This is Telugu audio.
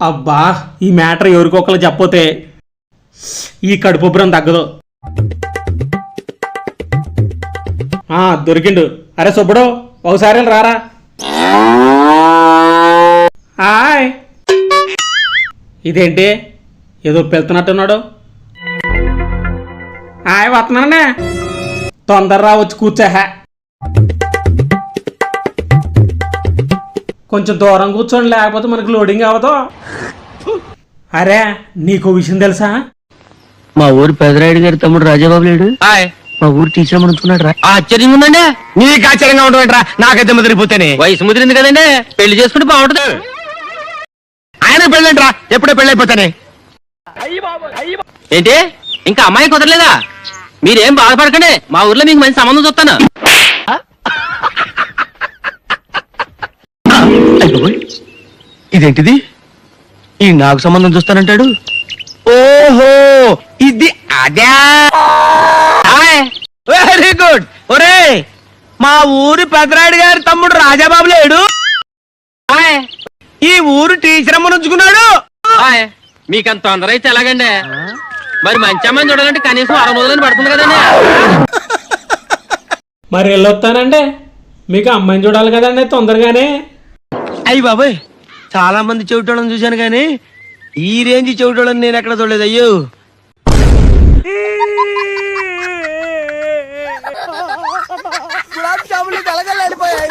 అబ్బా ఈ మ్యాటర్ ఎవరికొకరు చెప్పపోతే ఈ కడుపుబ్బరం తగ్గదు. దొరికిండు. అరే సుబ్బడు ఒకసారి రారా. హాయ్. ఇదేంటి ఏదో పెళ్తున్నట్టున్నాడు. హాయ్ వస్తున్నానే. తొందరరా వచ్చి కూర్చోహా. కొంచెం దూరం కూర్చోండి లేకపోతే మనకు లోడింగ్ అవ్వదు. అరే నీకు విషయం తెలుసా? మా ఊరు పెదరాయుడు గారి తమ్ముడు రాజాబాబు లేడు, మా ఊరు టీచర్ అనుకున్నాడు రా. ఆశ్చర్యంగా ఉందండి. నీకు ఆశ్చర్యంగా ఉంటుందంటరా, నాకైతే ముదిరిపోతేనే. వయసు ముదిరింది కదండి, పెళ్లి చేసుకుంటే బాగుంటుంది. ఆయన పెళ్ళంటరా, ఎప్పుడో పెళ్ళి అయిపోతానే. ఏంటి ఇంకా అమ్మాయి కుదరలేదా? మీరేం బాధపడకండి, మా ఊర్లో మీకు మంచి సంబంధం చూస్తాను. ఇదేంటిది? ఈ నాకు సంబంధం చూస్తానంటాడు. ఓహో ఇది అదే. Very good. ఒరే మా ఊరి పెదరాయుడు గారి తమ్ముడు రాజాబాబు లేడు, ఈ ఊరు టీచర్ అమ్మ నుంచుకున్నాడు. మీకంత తొందర అయితే ఎలాగండి? మరి మంచి అమ్మాయిని చూడాలంటే కనీసం 6 రోజులని పడుతుంది కదండి. మరి వెళ్ళొస్తానండి, మీకు అమ్మాయిని చూడాలి కదండి తొందరగానే. అయ్యి బాబాయ్, చాలా మంది చెవిటోళ్ళని చూశాను కానీ ఈ రేంజ్ చెవిటోళ్ళని నేను ఎక్కడ చూడలేదు. అయ్యో గులాబ్ జాములు కలగలేడిపోయాయి.